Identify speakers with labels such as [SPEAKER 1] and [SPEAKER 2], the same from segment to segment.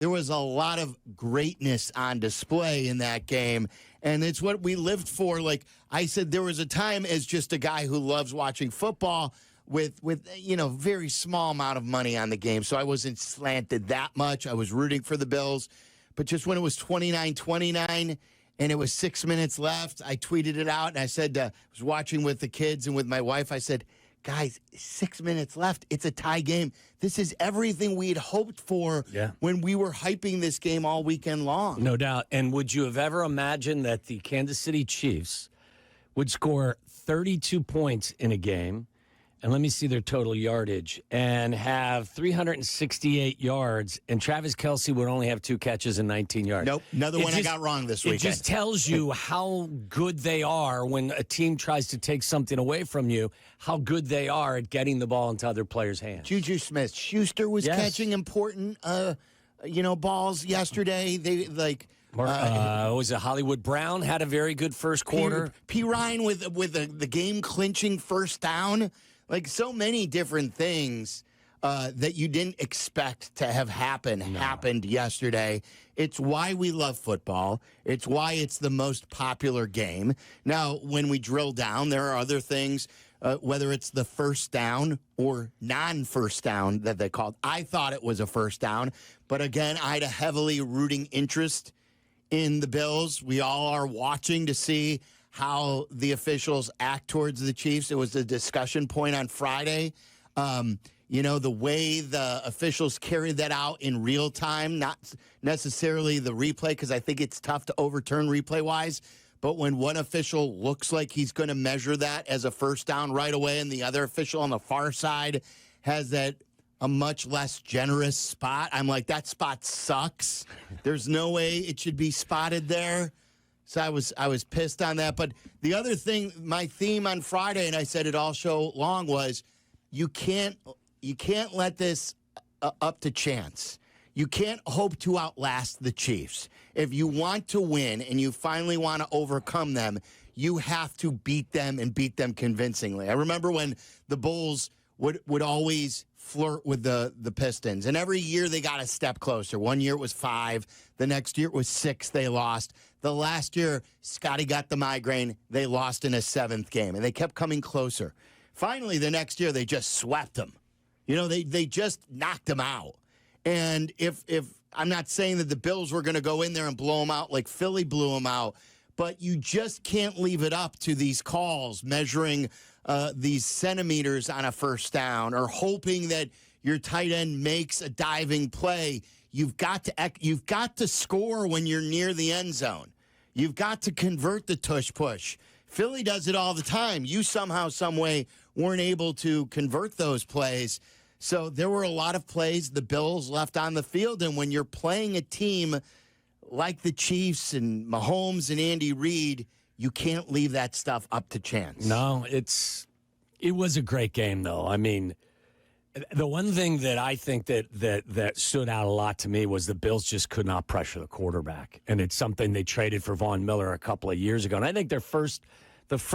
[SPEAKER 1] there was a lot of greatness on display in that game, and it's what we lived for. Like I said, there was a time as just a guy who loves watching football with very small amount of money on the game, so I wasn't slanted that much. I was rooting for the Bills, but just when it was 29-29 and it was 6 minutes left, I tweeted it out, and I said, I was watching with the kids and with my wife, I said, guys, 6 minutes left. It's a tie game. This is everything we had hoped for when we were hyping this game all weekend long.
[SPEAKER 2] No doubt. And would you have ever imagined that the Kansas City Chiefs would score 32 points in a game, and let me see their total yardage, and have 368 yards, and Travis Kelce would only have 2 catches and 19 yards?
[SPEAKER 1] Nope. Another one I got wrong this weekend.
[SPEAKER 2] It just tells you how good they are when a team tries to take something away from you, how good they are at getting the ball into other players' hands.
[SPEAKER 1] Juju Smith-Schuster was catching important balls yesterday. They
[SPEAKER 2] was it Hollywood Brown had a very good first quarter.
[SPEAKER 1] P. Ryan with the game-clinching first down. Like so many different things that you didn't expect to have happened yesterday. It's why we love football. It's why it's the most popular game. Now, when we drill down, there are other things, whether it's the first down or non-first down that they called. I thought it was a first down, but again, I had a heavily rooting interest in the Bills. We all are watching to see how the officials act towards the Chiefs. It was a discussion point on Friday. The way the officials carried that out in real time, not necessarily the replay, because I think it's tough to overturn replay-wise. But when one official looks like he's going to measure that as a first down right away, and the other official on the far side has a much less generous spot, I'm like, that spot sucks. There's no way it should be spotted there. So I was pissed on that. But the other thing, my theme on Friday, and I said it all show long, was you can't let this up to chance. You can't hope to outlast the Chiefs. If you want to win and you finally want to overcome them, you have to beat them and beat them convincingly. I remember when the Bulls would always flirt with the Pistons. And every year they got a step closer. One year it was 5. The next year it was 6. They lost. The last year, Scotty got the migraine. They lost in a 7th game. And they kept coming closer. Finally, the next year, they just swept them. They just knocked them out. And if I'm not saying that the Bills were going to go in there and blow them out like Philly blew them out, but you just can't leave it up to these calls measuring these centimeters on a first down or hoping that your tight end makes a diving play. You've got to score when you're near the end zone. You've got to convert the tush push. Philly does it all the time. You somehow, some way weren't able to convert those plays. So there were a lot of plays the Bills left on the field. And when you're playing a team like the Chiefs and Mahomes and Andy Reid, you can't leave that stuff up to chance.
[SPEAKER 2] No, it was a great game, though. I mean, the one thing that I think that stood out a lot to me was the Bills just could not pressure the quarterback. And it's something they traded for Von Miller a couple of years ago. And I think the first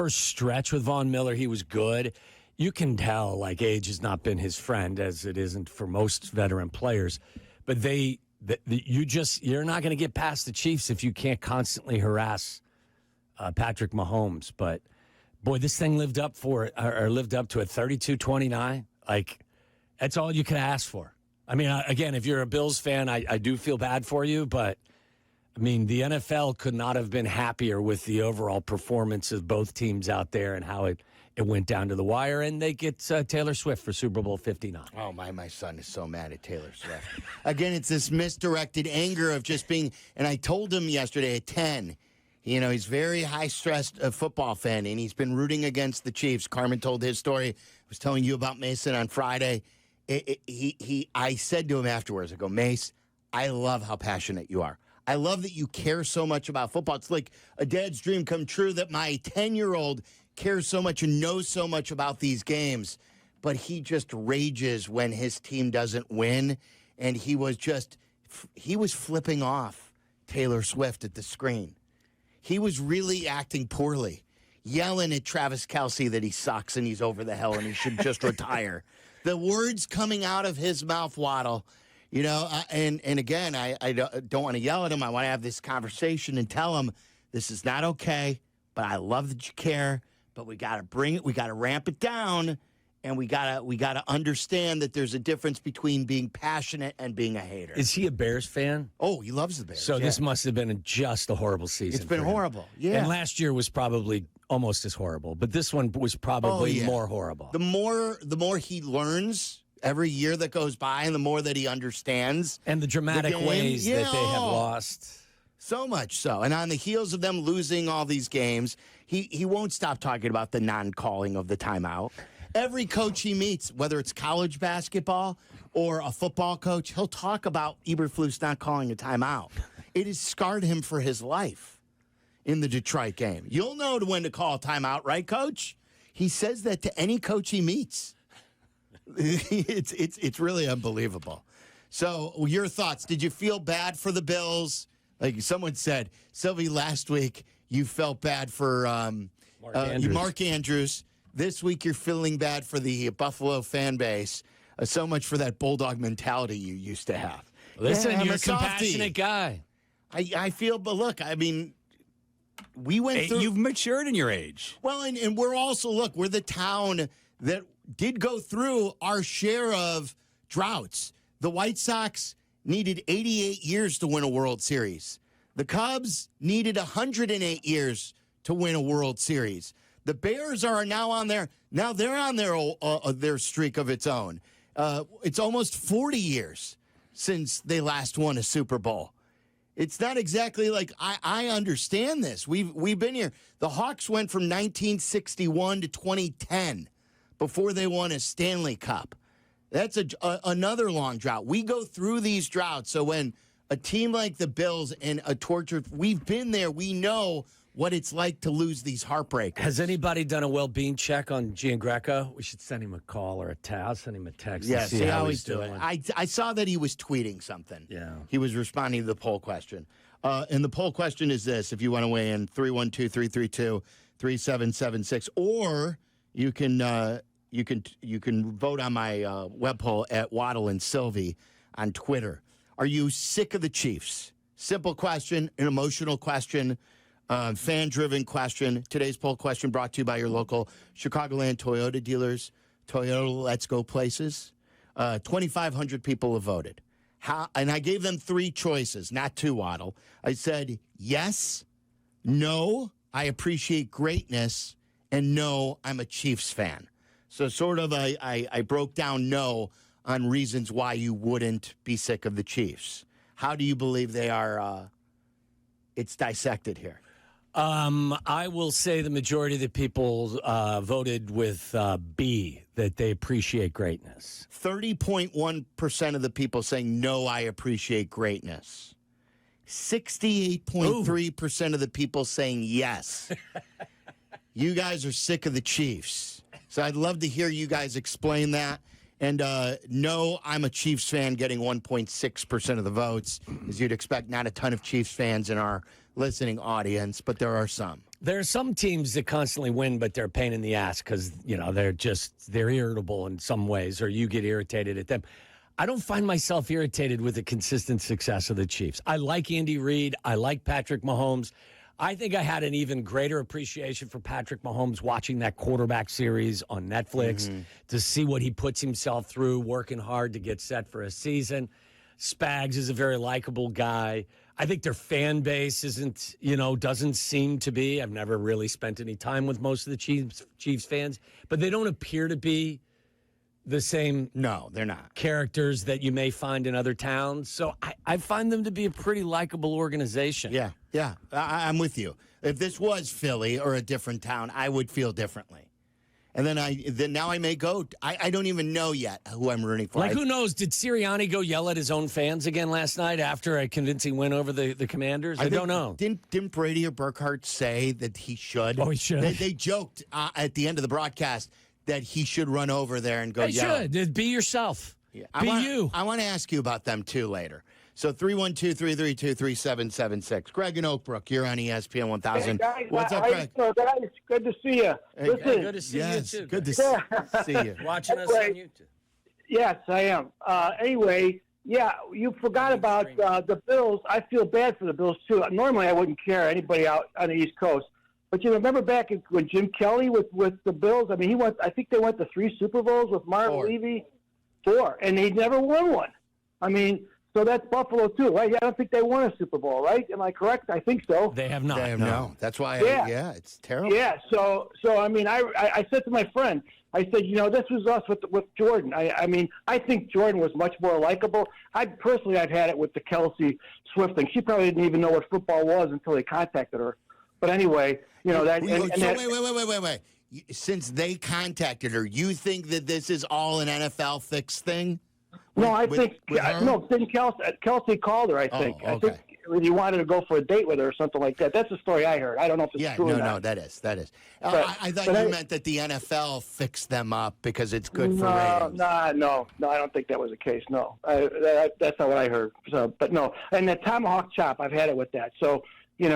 [SPEAKER 2] stretch with Von Miller, he was good. You can tell, like, age has not been his friend, as it isn't for most veteran players. But you're not going to get past the Chiefs if you can't constantly harass Patrick Mahomes. But, boy, this thing lived up to it, 32-29. Like, that's all you could ask for. I mean, again, if you're a Bills fan, I do feel bad for you. But, I mean, the NFL could not have been happier with the overall performance of both teams out there and how it went down to the wire. And they get Taylor Swift for Super Bowl 59.
[SPEAKER 1] Oh, my son is so mad at Taylor Swift. Again, it's this misdirected anger of just being, and I told him yesterday at 10, he's very high-stressed football fan, and he's been rooting against the Chiefs. Carmen told his story. I was telling you about Mason on Friday. I said to him afterwards, I go, Mace, I love how passionate you are. I love that you care so much about football. It's like a dad's dream come true that my 10-year-old cares so much and knows so much about these games. But he just rages when his team doesn't win. And he was flipping off Taylor Swift at the screen. He was really acting poorly, yelling at Travis Kelce that he sucks and he's over the hill and he should just retire. The words coming out of his mouth, Waddle, And again, I don't want to yell at him. I want to have this conversation and tell him this is not okay, but I love that you care, but we got to bring it. We got to ramp it down, and we got to understand that there's a difference between being passionate and being a hater.
[SPEAKER 2] Is he a Bears fan?
[SPEAKER 1] Oh, he loves the Bears.
[SPEAKER 2] So this must have been just a horrible season.
[SPEAKER 1] It's been horrible. Yeah.
[SPEAKER 2] And last year was probably almost as horrible, but this one was probably more horrible.
[SPEAKER 1] The more he learns every year that goes by, and the more that he understands,
[SPEAKER 2] and the dramatic ways that they have lost.
[SPEAKER 1] So much so. And on the heels of them losing all these games, he won't stop talking about the non-calling of the timeout. Every coach he meets, whether it's college basketball or a football coach, he'll talk about Eberflus not calling a timeout. It has scarred him for his life in the Detroit game. You'll know when to call a timeout, right, Coach? He says that to any coach he meets. It's really unbelievable. So your thoughts, did you feel bad for the Bills? Like someone said, Silvy, last week you felt bad for Mark Andrews. This week you're feeling bad for the Buffalo fan base. So much for that bulldog mentality you used to have.
[SPEAKER 2] Listen, you're a compassionate guy.
[SPEAKER 1] I feel, but look, I mean, we went through.
[SPEAKER 3] You've matured in your age.
[SPEAKER 1] Well, and we're also, look, we're the town that did go through our share of droughts. The White Sox needed 88 years to win a World Series. The Cubs needed 108 years to win a World Series. The Bears are now on they're on their streak of its own. It's almost 40 years since they last won a Super Bowl. It's not exactly like I understand this. We've been here. The Hawks went from 1961 to 2010 before they won a Stanley Cup. That's another long drought. We go through these droughts. So when a team like the Bills and a tortured, we've been there. We know what it's like to lose these heartbreakers.
[SPEAKER 2] Has anybody done a well-being check on Giangreco? We should send him a call or a text. I'll send him a text.
[SPEAKER 1] Yeah,
[SPEAKER 2] see how he's
[SPEAKER 1] doing. I saw that he was tweeting something.
[SPEAKER 2] Yeah.
[SPEAKER 1] He was responding to the poll question. And the poll question is this, if you want to weigh in, 312-332-3776. Or you can vote on my web poll at Waddle and Silvy on Twitter. Are you sick of the Chiefs? Simple question, an emotional question, fan-driven question. Today's poll question brought to you by your local Chicagoland Toyota dealers, Toyota Let's Go places. 2,500 people have voted. And I gave them three choices, not two, Waddle. I said, yes, no, I appreciate greatness, and no, I'm a Chiefs fan. So sort of I broke down no on reasons why you wouldn't be sick of the Chiefs. How do you believe they are it's dissected here?
[SPEAKER 2] I will say the majority of the people voted with B, that they appreciate greatness.
[SPEAKER 1] 30.1% of the people saying, no, I appreciate greatness. 68.3% of the people saying yes. You guys are sick of the Chiefs. So I'd love to hear you guys explain that. And no, I'm a Chiefs fan, getting 1.6% of the votes. As you'd expect, not a ton of Chiefs fans in our listening audience, but there are some.
[SPEAKER 2] There are some teams that constantly win, but they're a pain in the ass because, they're irritable in some ways, or you get irritated at them. I don't find myself irritated with the consistent success of the Chiefs. I like Andy Reid. I like Patrick Mahomes. I think I had an even greater appreciation for Patrick Mahomes watching that quarterback series on Netflix to see what he puts himself through, working hard to get set for a season. Spags is a very likable guy. I think their fan base doesn't seem to be. I've never really spent any time with most of the Chiefs fans, but they don't appear to be the same.
[SPEAKER 1] No, they're not.
[SPEAKER 2] Characters that you may find in other towns. So I find them to be a pretty likable organization.
[SPEAKER 1] Yeah. I'm with you. If this was Philly or a different town, I would feel differently. And then now I may go. I don't even know yet who I'm rooting for.
[SPEAKER 2] Who knows? Did Sirianni go yell at his own fans again last night after a convincing win over the Commanders? I don't know.
[SPEAKER 1] Didn't Brady or Burkhardt say that he should?
[SPEAKER 2] Oh, he should.
[SPEAKER 1] They joked at the end of the broadcast that he should run over there and go yell.
[SPEAKER 2] He should. Be yourself.
[SPEAKER 1] Yeah.
[SPEAKER 2] You.
[SPEAKER 1] I want to ask you about them, too, later. So 312-332-3776. Greg and Oakbrook, you're on ESPN 1000.
[SPEAKER 4] Hey guys,
[SPEAKER 1] what's up, Greg?
[SPEAKER 4] Guys, good to see you.
[SPEAKER 1] Hey,
[SPEAKER 4] Listen,
[SPEAKER 2] good to see you, too.
[SPEAKER 1] Good to see you.
[SPEAKER 2] Watching us on YouTube.
[SPEAKER 4] Yes, I am. Anyway, Yeah, you forgot about the Bills. I feel bad for the Bills, too. Normally, I wouldn't care anybody out on the East Coast. But you remember back when Jim Kelly with the Bills? I mean, I think they went to 3 Super Bowls with Marv Levy. 4, and he never won one. I mean, so that's Buffalo, too, right? I don't think they won a Super Bowl, right? Am I correct? I think so.
[SPEAKER 2] They have not.
[SPEAKER 1] No. That's why, it's terrible.
[SPEAKER 4] Yeah, so I mean, I said to my friend, I said, this was us with Jordan. I mean, I think Jordan was much more likable. I've had it with the Kelce Swift thing. She probably didn't even know what football was until they contacted her. But anyway, that.
[SPEAKER 1] Wait. Since they contacted her, you think that this is all an NFL fix thing?
[SPEAKER 4] No, I think didn't Kelce called her, I think.
[SPEAKER 1] Oh, okay.
[SPEAKER 4] I think he wanted to go for a date with her or something like that. That's the story I heard. I don't know if it's true or not.
[SPEAKER 1] No, that is. I thought you meant that the NFL fixed them up because it's good for ratings.
[SPEAKER 4] No, I don't think that was the case. No, that's not what I heard. So, but no, and the tomahawk chop, I've had it with that. So, I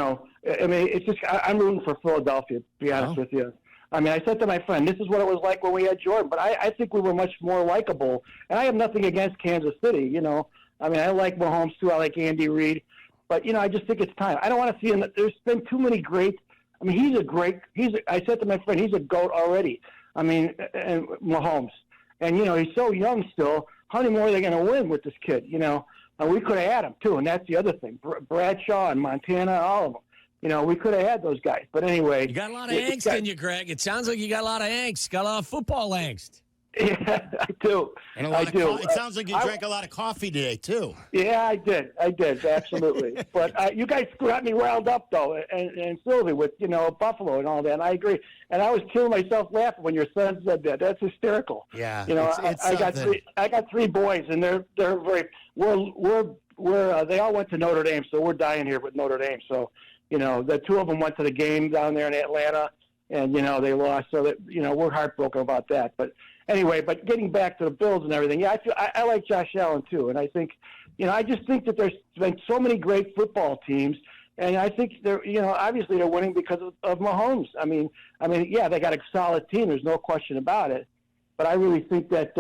[SPEAKER 4] mean, it's just I'm rooting for Philadelphia, to be honest with you. I mean, I said to my friend, this is what it was like when we had Jordan, but I think we were much more likable. And I have nothing against Kansas City, I mean, I like Mahomes, too. I like Andy Reid. But, I just think it's time. I don't want to see him. There's been too many great – I mean, I said to my friend, he's a GOAT already. I mean, and Mahomes. And, he's so young still. How many more are they going to win with this kid, And we could have had him, too, and that's the other thing. Bradshaw and Montana, all of them. We could have had those guys. But anyway.
[SPEAKER 2] You got a lot of angst in you, Greg. It sounds like you got a lot of angst. You got a lot of football angst.
[SPEAKER 4] Yeah, I do.
[SPEAKER 1] And a lot of it sounds like you drank a lot of coffee today, too.
[SPEAKER 4] Yeah, I did, absolutely. But you guys got me riled up, though, and Silvy with, Buffalo and all that. And I agree. And I was killing myself laughing when your son said that. That's hysterical.
[SPEAKER 1] Yeah.
[SPEAKER 4] I got 3 boys, and they're very they all went to Notre Dame, so we're dying here with Notre Dame. So, the 2 of them went to the game down there in Atlanta, and, they lost. So that, we're heartbroken about that. But anyway, getting back to the Bills and everything, yeah, I like Josh Allen, too. And I think, I just think that there's been so many great football teams. And I think they're, obviously they're winning because of Mahomes. I mean, yeah, they got a solid team. There's no question about it. But I really think that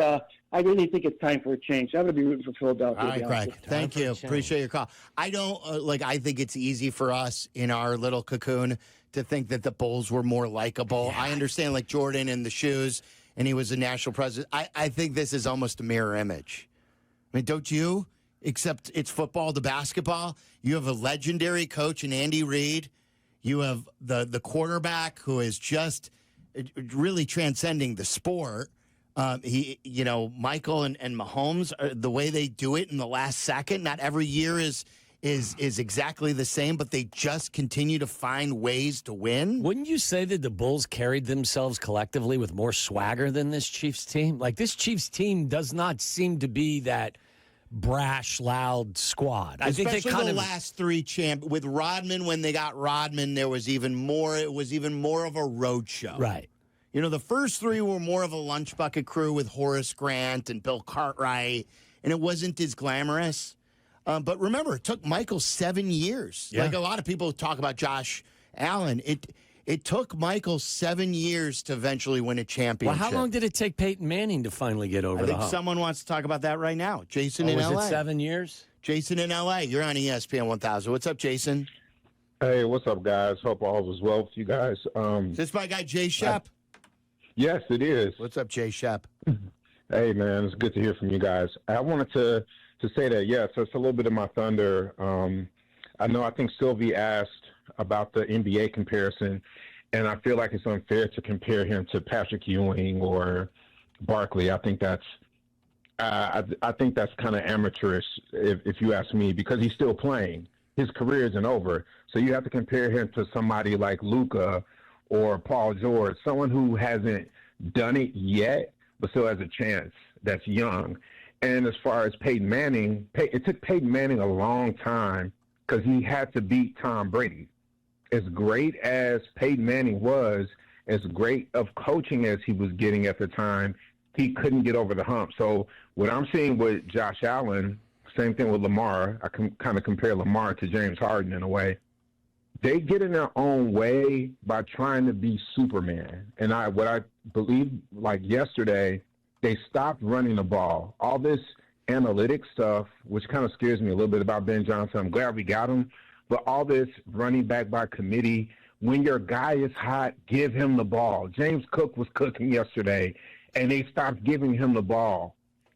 [SPEAKER 4] it's time for a change. I'm going to be rooting for Philadelphia.
[SPEAKER 1] All right, Greg. Thank you. Appreciate your call. I don't I think it's easy for us in our little cocoon to think that the Bulls were more likable. Yeah. I understand, like Jordan and the shoes, and he was a national president. I think this is almost a mirror image. I mean, don't you? Except it's football to basketball. You have a legendary coach in Andy Reid. You have the quarterback who is just really transcending the sport. Michael and Mahomes, the way they do it in the last second, not every year is exactly the same, but they just continue to find ways to win.
[SPEAKER 2] Wouldn't you say that the Bulls carried themselves collectively with more swagger than this Chiefs team? Like, this Chiefs team does not seem to be that brash, loud squad.
[SPEAKER 1] I think they kind of last 3 with Rodman. When they got Rodman, there was even more. It was even more of a road show,
[SPEAKER 2] right?
[SPEAKER 1] The first 3 were more of a lunch bucket crew with Horace Grant and Bill Cartwright, and it wasn't as glamorous. But remember, it took Michael 7 years. Yeah. Like a lot of people talk about Josh Allen. It took Michael 7 years to eventually win a championship.
[SPEAKER 2] Well, how long did it take Peyton Manning to finally get over the hump?
[SPEAKER 1] I think someone wants to talk about that right now. Jason in L.A.
[SPEAKER 2] Was it 7 years?
[SPEAKER 1] Jason in L.A. You're on ESPN 1000. What's up, Jason?
[SPEAKER 3] Hey, what's up, guys? Hope all is well with you guys.
[SPEAKER 1] Is this my guy, Jay Shep?
[SPEAKER 3] Yes, it is.
[SPEAKER 1] What's up, Jay Shep?
[SPEAKER 3] Hey, man, it's good to hear from you guys. I wanted to say that, yes, that's a little bit of my thunder. I think Sylvie asked about the NBA comparison, and I feel like it's unfair to compare him to Patrick Ewing or Barkley. I think that's kind of amateurish, if you ask me, because he's still playing. His career isn't over. So you have to compare him to somebody like Luka or Paul George, someone who hasn't done it yet, but still has a chance, that's young. And as far as Peyton Manning, it took Peyton Manning a long time because he had to beat Tom Brady. As great as Peyton Manning was, as great of coaching as he was getting at the time, he couldn't get over the hump. So what I'm seeing with Josh Allen, same thing with Lamar. I can kind of compare Lamar to James Harden in a way. They get in their own way by trying to be Superman. And what I believe, like yesterday, they stopped running the ball. All this analytics stuff, which kind of scares me a little bit about Ben Johnson. I'm glad we got him. But all this running back by committee, when your guy is hot, give him the ball. James Cook was cooking yesterday, and they stopped giving him the ball.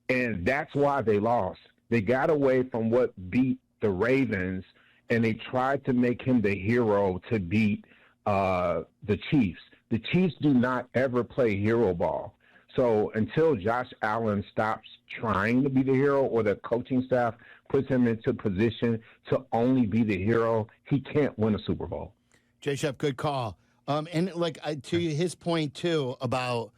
[SPEAKER 3] And that's why they lost. They got away from what beat the Ravens, and they tried to make him the hero to beat the Chiefs. The Chiefs do not ever play hero ball. So until Josh Allen stops trying to be the hero, or the coaching staff puts him into position to only be the hero, he can't win a Super Bowl.
[SPEAKER 1] Jay Shep, good call. And like to his point too about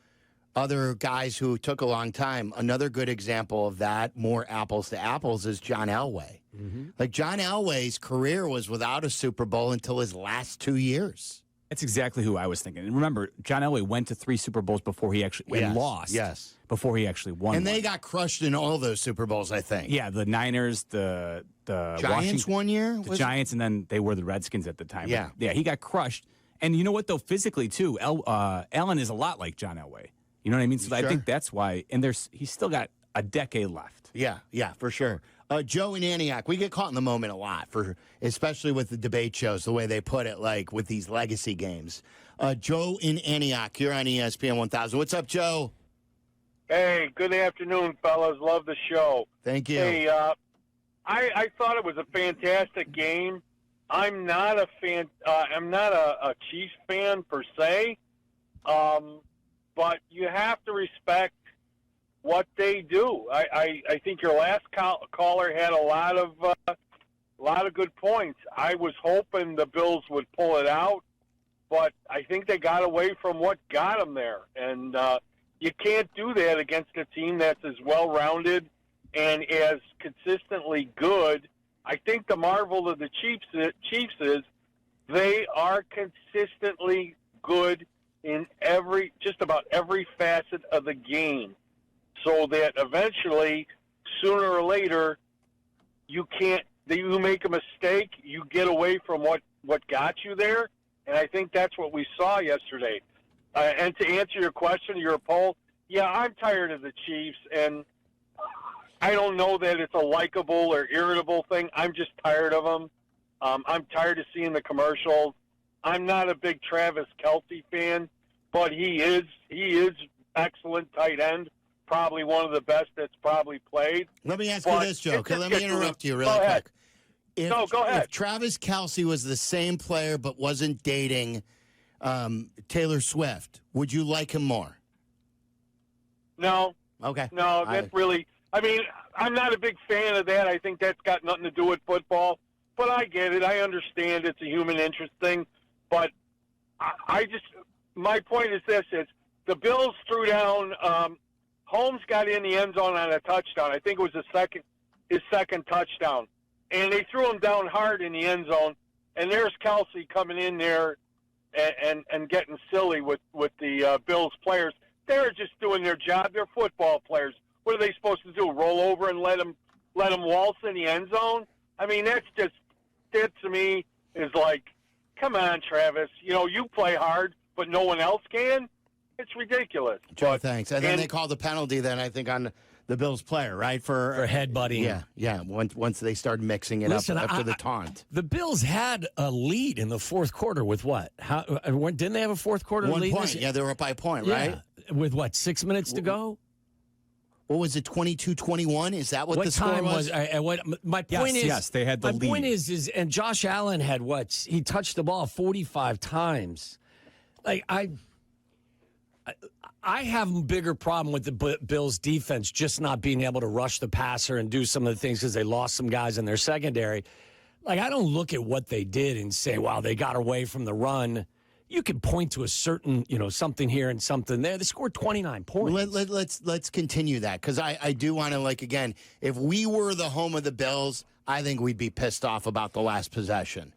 [SPEAKER 1] other guys who took a long time. Another good example of that, more apples to apples, is John Elway. Mm-hmm. Like John Elway's career was without a Super Bowl until his last 2 years.
[SPEAKER 5] That's exactly who I was thinking. And remember, John Elway went to 3 Super Bowls before he actually lost.
[SPEAKER 1] Yes.
[SPEAKER 5] Before he actually won.
[SPEAKER 1] And they got crushed in all those Super Bowls, I think.
[SPEAKER 5] Yeah, the Niners, the
[SPEAKER 1] Giants one year?
[SPEAKER 5] The Giants, and then they were the Redskins at the time.
[SPEAKER 1] Yeah.
[SPEAKER 5] But, yeah, he got crushed. And you know what, though? Physically, too, Allen is a lot like John Elway. You know what I mean? So
[SPEAKER 1] Sure.
[SPEAKER 5] I think that's why. And he's still got a decade left.
[SPEAKER 1] Yeah, for sure. Joe in Antioch, we get caught in the moment a lot, especially with the debate shows, the way they put it, like with these legacy games. Joe in Antioch, you're on ESPN 1000. What's up, Joe?
[SPEAKER 6] Hey, good afternoon, fellas. Love the show.
[SPEAKER 1] Thank you.
[SPEAKER 6] Hey, I thought it was a fantastic game. I'm not a fan. I'm not a Chiefs fan per se, but you have to respect what they do. I think your last caller had a lot of good points. I was hoping the Bills would pull it out, but I think they got away from what got them there, and you can't do that against a team that's as well-rounded and as consistently good. I think the marvel of the Chiefs is they are consistently good in just about every facet of the game, so that eventually, sooner or later, you make a mistake, you get away from what got you there, and I think that's what we saw yesterday. And to answer your question, your poll, yeah, I'm tired of the Chiefs, and I don't know that it's a likable or irritable thing. I'm just tired of them. I'm tired of seeing the commercials. I'm not a big Travis Kelce fan, but he is excellent tight end, probably one of the best that's probably played.
[SPEAKER 1] Let me ask you this, Joe. Let me interrupt you really quick.
[SPEAKER 6] Go ahead.
[SPEAKER 1] If Travis Kelce was the same player but wasn't dating Taylor Swift, would you like him more?
[SPEAKER 6] No.
[SPEAKER 1] Okay.
[SPEAKER 6] No, that's really – I mean, I'm not a big fan of that. I think that's got nothing to do with football. But I get it. I understand it's a human interest thing. But my point is this, is the Bills threw down Holmes got in the end zone on a touchdown. I think it was his second touchdown. And they threw him down hard in the end zone. And there's Kelce coming in there and getting silly with the Bills players. They're just doing their job. They're football players. What are they supposed to do? Roll over and let them waltz in the end zone? I mean, that to me is like, come on, Travis. You know, you play hard, but no one else can. It's ridiculous.
[SPEAKER 1] Joe, thanks. And then they called the penalty then, I think, on the Bills player, right? For
[SPEAKER 2] headbutting.
[SPEAKER 1] Yeah. Once they started mixing it up after the taunt.
[SPEAKER 2] The Bills had a lead in the fourth quarter with what? Didn't they have a fourth quarter lead?
[SPEAKER 1] 1 point. Yeah, they were up by a point, right?
[SPEAKER 2] With what, 6 minutes to go?
[SPEAKER 1] What was it, 22-21? Is that what the score was?
[SPEAKER 2] My point is,
[SPEAKER 5] yes, they had the lead.
[SPEAKER 2] My point is, and Josh Allen had what? He touched the ball 45 times. Like, I have a bigger problem with the Bills' defense just not being able to rush the passer and do some of the things because they lost some guys in their secondary. Like, I don't look at what they did and say, wow, they got away from the run. You can point to a certain, something here and something there. They scored 29 points.
[SPEAKER 1] Let's continue that, because I do want to, again, if we were the home of the Bills, I think we'd be pissed off about the last possession.